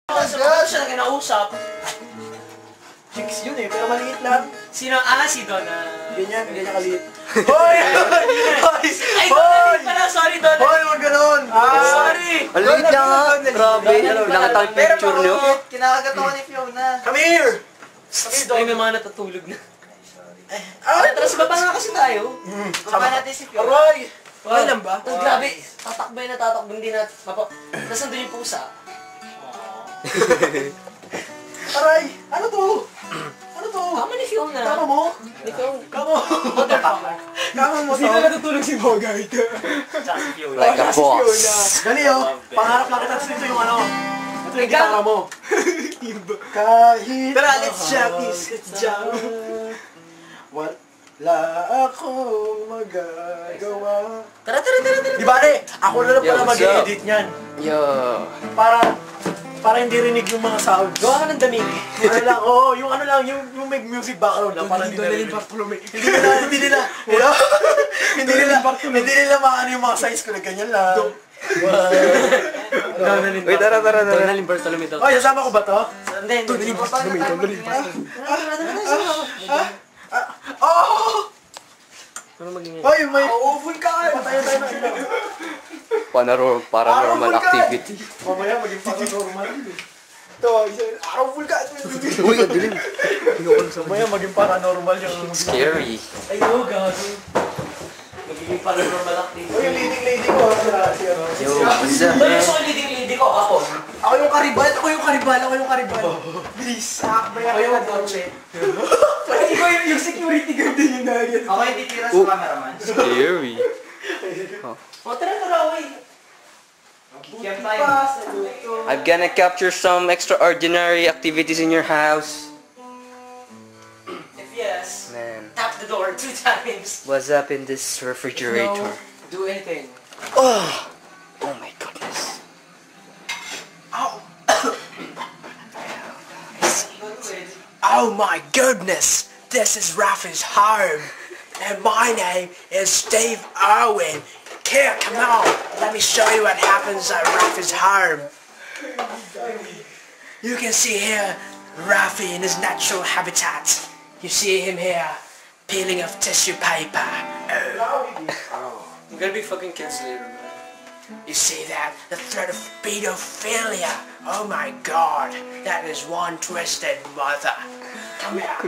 Sa siya na kinausap. Chicks yun eh, pero maliit lang. Sino? Si Donna. Ganyan kaliit. Hoy! Ay, Donna pala. Sorry, Donna. Hoy, wag ganon! Sorry! Maliit lang ha. Grabe. Nakita yung picture nyo. Kinakagat ako ni Fiona. Come here! Ay, may mga natutulog na. Tara, sa baba nga kasi tayo. Baba natin si Fiona. Aray! Okay lang ba? Tapos grabe, tatakbay na tatakbo, hindi na, tapos nandun yung pusa. Aray! Ano to? Ano to? Kama ni Fiona. Kama mo? Ni Fiona. Kama mo? Kama mo to? Sino natutulog si Bogart? Tsaka si Fiona. Like a boss. Dali oh, pangarap lang kita dito yung ano. Ito yung Ikaw? gitara mo. Kahit Tara, let's jam this. Let's jam. Wala akong magagawa. Tara. Di ba ako na lang Yo, pala what's mag-edit niyan. Yo. Para hindi rinig yung mga sounds. Gawa ka ng damig. Ano lang, yung ano lang, yung may music background lang, para hindi narinig. Hindi nila maano yung mga size ko na ganyan lang. Uy, tara. Donalyn Bartolome daw. Oy, nasama ko ba to? Hindi. Oh! Ano maging Oy, may vulkan! Patayo tayo ng ilaw. Paranormal activity. Mamaya maging paranormal. Ito, araw vulkan! Uy, kadilim. Mamaya maging paranormal yung... Scary. Ay, no, gago. Magiging paranormal activity. Oy, yung leading lady ko, si ano. Yo, what's up, Ano man? yung leading lady ko? Ako. Ako yung karibal. Bilis. Ako yung Dolce. Ikaw yung security guard din yung nagigit. Ako yung titira sa cameraman. Scary. O, tara, uy. Kikiyam tayo. I'm gonna capture some extraordinary activities in your house. If yes, Man, tap the door 2 times. what's up in this refrigerator? Do anything. Oh! Oh my goodness. Oh my goodness, this is Rafi's home, and my name is Steve Irwin. Here, come on, let me show you what happens at Rafi's home. You can see here Rafi in his natural habitat. You see him here, peeling off tissue paper. I'm gonna be fucking kids later, man. You see that? The threat of pedophilia. Oh my god, that is one twisted mother. Come here.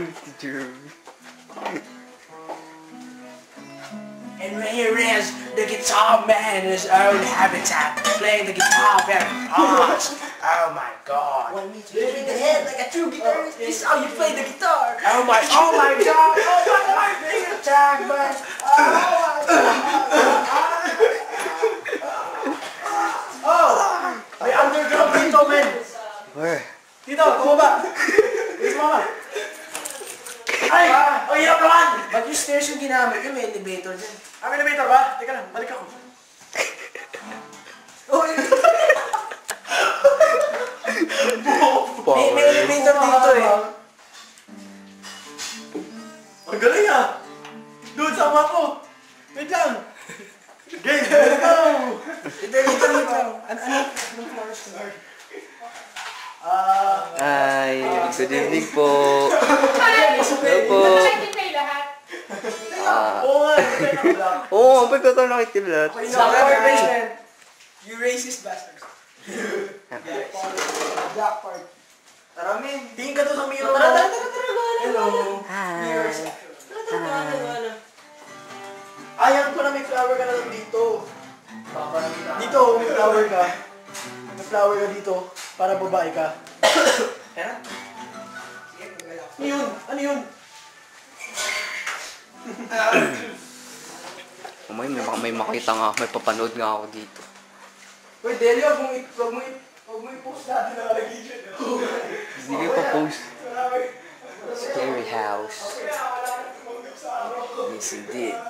And here is the guitar man in his own habitat, playing the guitar very hard. Oh my god. Moving the head like a true guitarist. This is how you play the guitar. Oh my god. Oh my big attack, man. May underground dito, men! Where? Dito, bumaba! Dito, mama! Ay! Oh, hirap naman! Ba't yung stairs yung ginamit yung may elevator dyan? May elevator ba? Teka lang, balik ako. May elevator dito eh. Ang galing ah! Dude, sama ko! Wait lang! Game, let's go! Dito. Anong floors to? Hi, good evening po. Hello po. Oo nga, hindi ka na Oo, ang pagkataon nakikiblat. Black basement. You racist bastards. Black part. Tara, men! Tingin ka doon sa mirror. Tara. Hello! Tara. Ayan ko na may flower ka na lang dito. Dito, may flower ka. May flower ka dito. Para babae ka. Ano yun? Ano yun? May makita nga, may papanood nga ako dito. Uy, Delio, huwag mo i-post natin na lagi dyan. Hindi ko pa-post. Scary house. Yes, indeed.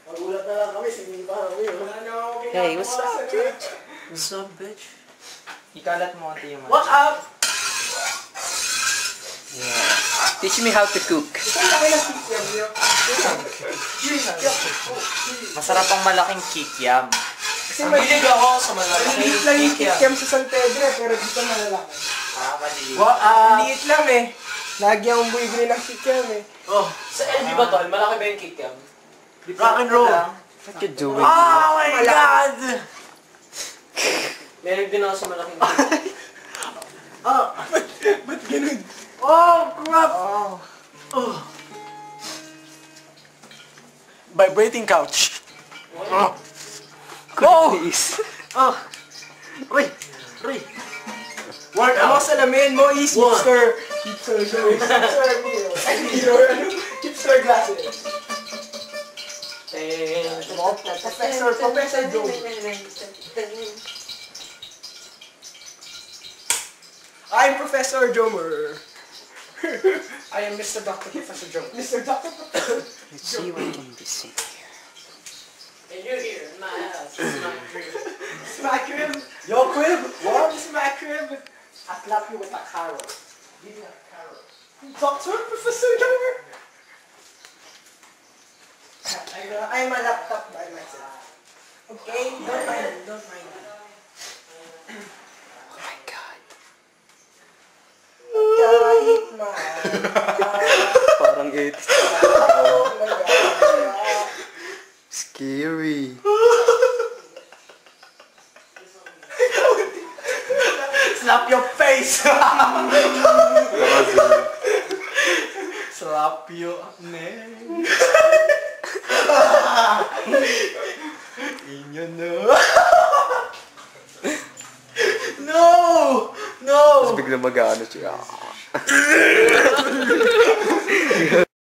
Magulat na lang kami, sinipa kami. Hey, what's up, dude? What's up, bitch? Ikalat mo ante yung What's up? Yeah. Teach me how to cook. Masarap ang malaking kikiam. Kasi Mahilig ako sa malaking maliit lang yung kikiam. kikiam sa San Pedro, pero dito malalaki. Maliit. Maliit lang eh. Lagi ang buibili ng kikiam eh. Oh, sa LB ba tol? Malaki ba yung kikiam? Rock and roll. What you doing? Oh my God! Meron din ako sa malaking kikiam. Ba't ganun? Oh, crap! Oh. Vibrating couch. Oh. Please. Oh. Uy. Uy. Work mo sa lamin mo is hipster. Hipster shoes. Hipster glasses. Professor Joe. I'm Professor Jomer. I am Mr. Dr. Professor Joe. Mr. Dr. Let's see what can be seen here. And you're here in my house. It's my crib. It's my crib. Your crib? What is my crib? I slap you with a carrot. Give me a carrot. Dr. Professor Jomer. I'm a laptop by myself. Okay? Don't mind me. Don't mind me. Oh my god. Kahit man. Parang it. Oh my God. Scary. Slap your face! Slap your name.